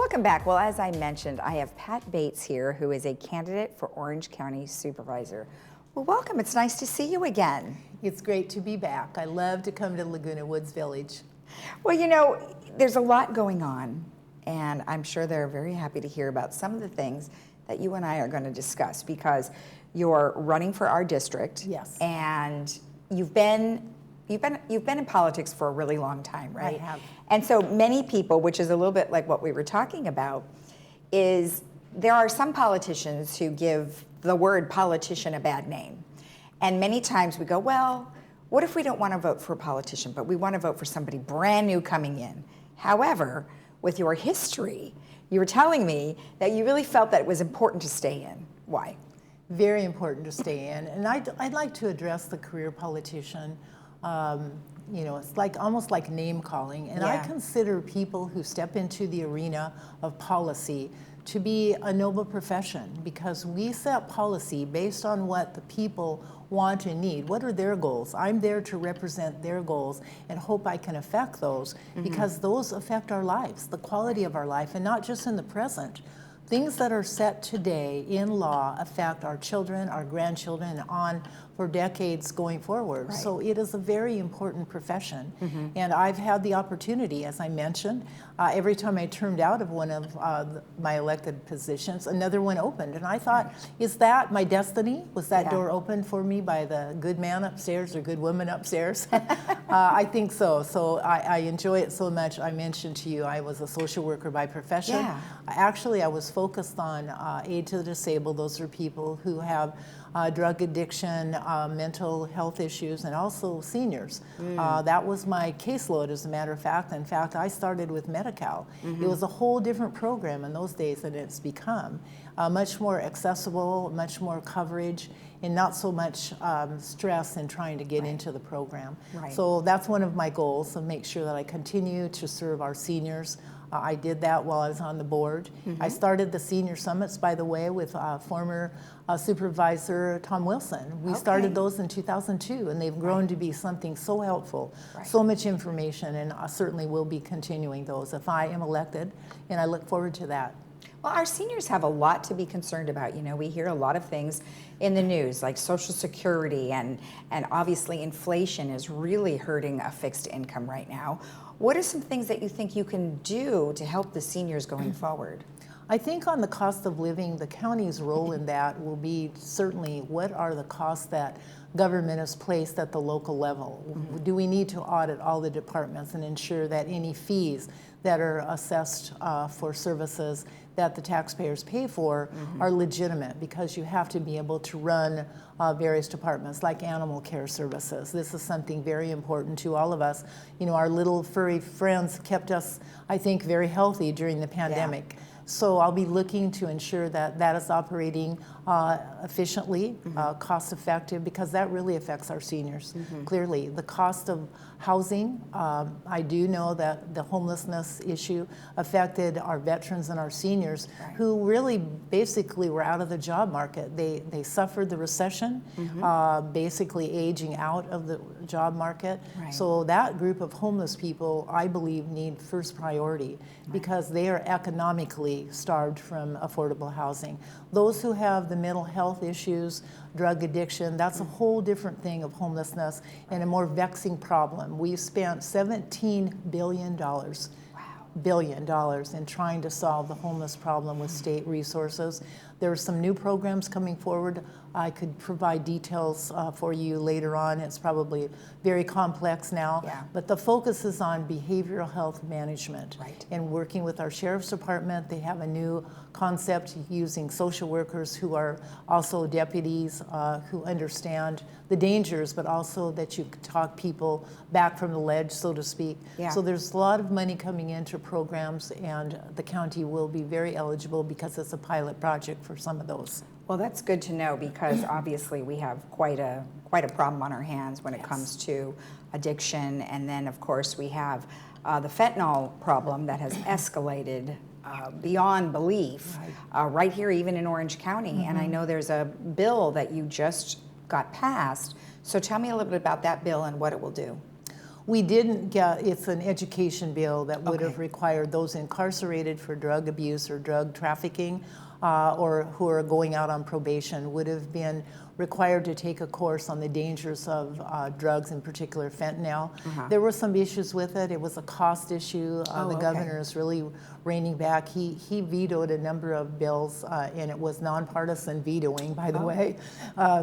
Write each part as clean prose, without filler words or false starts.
Welcome back. Well, as I mentioned, I have Pat Bates here, who is a candidate for Orange County Supervisor. Well, welcome. It's nice to see you again. It's great to be back. I love to come to Laguna Woods Village. Well, you know, there's a lot going on, and I'm sure they're very happy to hear about some of the things that you and I are going to discuss, because you're running for our district. Yes. And you've been in politics for a really long time, right? I have. And so many people, which is a little bit like what we were talking about, is there are some politicians who give the word politician a bad name. And many times we go, well, what if we don't want to vote for a politician, but we want to vote for somebody brand new coming in? However, with your history, you were telling me that you really felt that it was important to stay in. Why? Very important to stay in. And I'd like to address the career politician. You know, it's like almost like name calling. And I consider people who step into the arena of policy to be a noble profession, because we set policy based on what the people want and need. What are their goals? I'm there to represent their goals and hope I can affect those, because those affect our lives, the quality of our life, and not just in the present. Things that are set today in law affect our children, our grandchildren, and on for decades going forward. Right. So it is a very important profession. And I've had the opportunity, as I mentioned, every time I turned out of one of my elected positions, another one opened. And I thought, is that my destiny? Was that door opened for me by the good man upstairs or good woman upstairs? I think so. So I enjoy it so much. I mentioned to you I was a social worker by profession. Actually, I was focused on aid to the disabled. Those are people who have drug addiction, mental health issues, and also seniors. That was my caseload, as a matter of fact. In fact, I started with Medi-Cal. It was a whole different program in those days than it's become. Much more accessible, much more coverage, and not so much stress in trying to get into the program. So that's one of my goals, to make sure that I continue to serve our seniors. I did that while I was on the board. I started the senior summits, by the way, with former Supervisor Tom Wilson. We started those in 2002, and they've grown to be something so helpful, so much information, and I certainly will be continuing those if I am elected, and I look forward to that. Well, our seniors have a lot to be concerned about. You know, we hear a lot of things in the news, like Social Security, and obviously inflation is really hurting a fixed income right now. What are some things that you think you can do to help the seniors going forward? I think on the cost of living, the county's role in that will be certainly what are the costs that government has placed at the local level. Do we need to audit all the departments and ensure that any fees that are assessed for services that the taxpayers pay for are legitimate, because you have to be able to run various departments like animal care services. This is something very important to all of us. You know, our little furry friends kept us, I think, very healthy during the pandemic. So I'll be looking to ensure that that is operating efficiently, cost effective, because that really affects our seniors. Clearly, the cost of housing, I do know that the homelessness issue affected our veterans and our seniors who really basically were out of the job market. They suffered the recession, basically aging out of the job market. So that group of homeless people, I believe, need first priority, because they are economically starved from affordable housing. Those who have the mental health issues, drug addiction, that's a whole different thing of homelessness, and a more vexing problem. We've spent $17 billion in trying to solve the homeless problem with state resources. There are some new programs coming forward. I could provide details for you later on. It's probably very complex now, but the focus is on behavioral health management and working with our Sheriff's Department. They have a new concept using social workers who are also deputies who understand the dangers, but also that you talk people back from the ledge, so to speak. So there's a lot of money coming into programs, and the county will be very eligible because it's a pilot project for some of those. Well, that's good to know, because obviously we have quite a problem on our hands when it comes to addiction, and then of course we have the fentanyl problem that has escalated beyond belief right here, even in Orange County. And I know there's a bill that you just got passed. So tell me a little bit about that bill and what it will do. We didn't get, it's an education bill that would have Okay. required those incarcerated for drug abuse or drug trafficking or who are going out on probation would have been required to take a course on the dangers of drugs, in particular fentanyl. There were some issues with it. It was a cost issue. The okay. governor is really reining back. He vetoed a number of bills, and it was nonpartisan vetoing, by the way,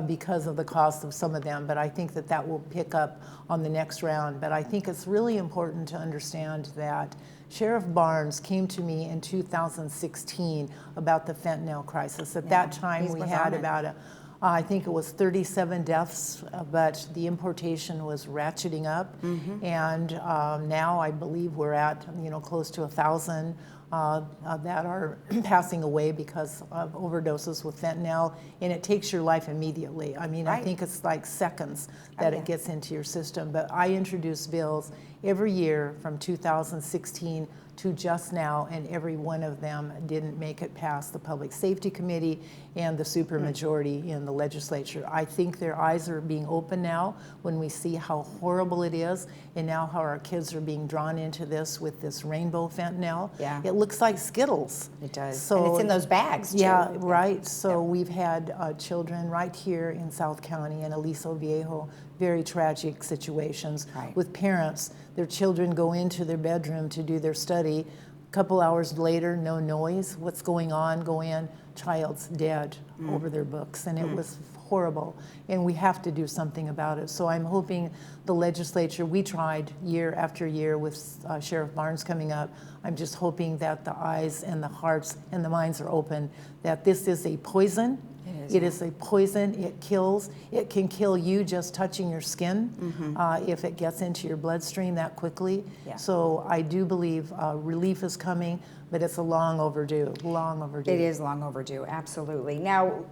because of the cost of some of them. But I think that that will pick up on the next round. But I think it's really important to understand that Sheriff Barnes came to me in 2016 about the fentanyl crisis. At that time, he we was had on it. about I think it was 37 deaths, but the importation was ratcheting up, and now I believe we're at close to 1,000 that are passing away because of overdoses with fentanyl, and it takes your life immediately. I mean, I think it's like seconds that it gets into your system. But I introduce bills every year from 2016 to just now, and every one of them didn't make it past the Public Safety Committee and the supermajority in the legislature. I think their eyes are being opened now when we see how horrible it is, and now how our kids are being drawn into this with this rainbow fentanyl. Yeah. It looks like Skittles. It does. So, and it's in those bags, too. Yeah, right. So we've had children right here in South County in Aliso Viejo, very tragic situations with parents. Their children go into their bedroom to do their study. A couple hours later, no noise. What's going on? Go in, child's dead over their books. And it was horrible. And we have to do something about it. So I'm hoping the legislature, we tried year after year with Sheriff Barnes coming up. I'm just hoping that the eyes and the hearts and the minds are open, that this is a poison. It is a poison. It kills. It can kill you just touching your skin if it gets into your bloodstream that quickly. Yeah. So I do believe relief is coming, but it's a long overdue, long overdue. It is long overdue, absolutely. Now,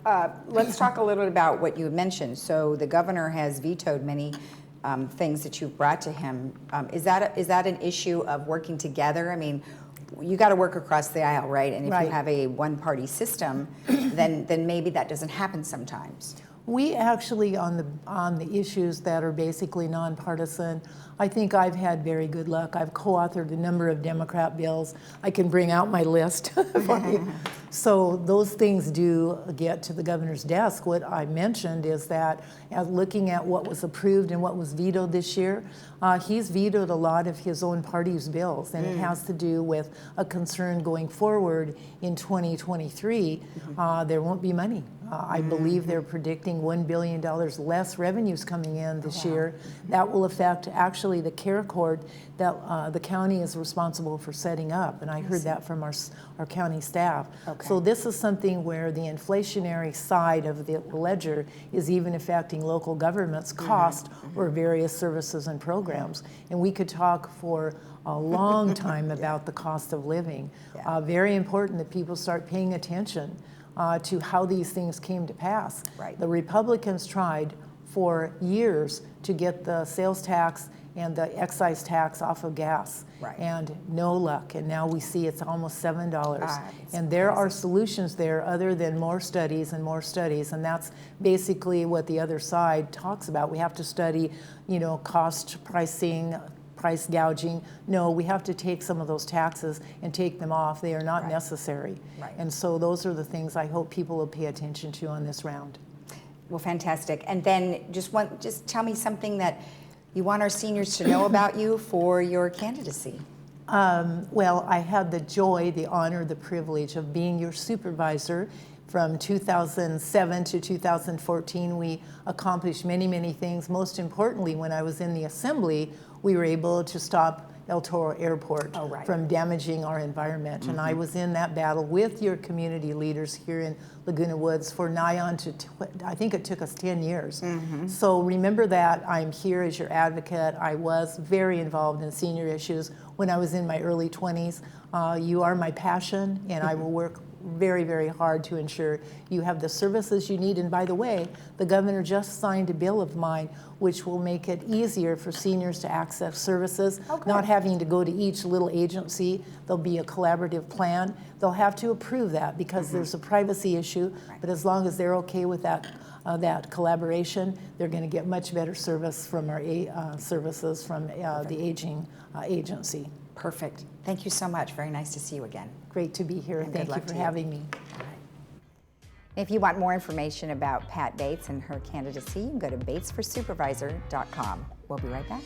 let's talk a little bit about what you mentioned. So the governor has vetoed many things that you've brought to him. Is that an issue of working together? I mean, you got to work across the aisle, right? And if you have a one-party system, then maybe that doesn't happen sometimes. We actually, on the issues that are basically nonpartisan, I think I've had very good luck. I've co-authored a number of Democrat bills. I can bring out my list. So those things do get to the governor's desk. What I mentioned is that looking at what was approved and what was vetoed this year, he's vetoed a lot of his own party's bills, and it has to do with a concern going forward in 2023. There won't be money. I believe they're predicting $1 billion less revenues coming in this year. That will affect actually the care court that the county is responsible for setting up, and I heard that from our county staff. So this is something where the inflationary side of the ledger is even affecting local government's cost for various services and programs. And we could talk for a long time about the cost of living. Very important that people start paying attention to how these things came to pass. The Republicans tried for years to get the sales tax and the excise tax off of gas, and no luck. And now we see it's almost $7. And there are solutions there other than more studies and more studies, and that's basically what the other side talks about. We have to study, cost pricing, price gouging. No, we have to take some of those taxes and take them off. They are not necessary. And so those are the things I hope people will pay attention to on this round. Well, fantastic. And then just tell me something that you want our seniors to know about you for your candidacy. Well, I had the joy, the honor, the privilege of being your supervisor. From 2007 to 2014, we accomplished many, many things. Most importantly, when I was in the assembly, we were able to stop El Toro Airport from damaging our environment. And I was in that battle with your community leaders here in Laguna Woods for nigh on to, I think it took us 10 years. So remember that I'm here as your advocate. I was very involved in senior issues when I was in my early 20s. You are my passion, and I will work very, very hard to ensure you have the services you need. And by the way, the governor just signed a bill of mine which will make it easier for seniors to access services, not having to go to each little agency. There'll be a collaborative plan. They'll have to approve that because there's a privacy issue, but as long as they're okay with that, that collaboration, they're going to get much better service from our services from the aging agency. Perfect. Thank you so much. Very nice to see you again. Great to be here. And Thank good you luck for to you. having me. If you want more information about Pat Bates and her candidacy, you can go to batesforsupervisor.com. We'll be right back.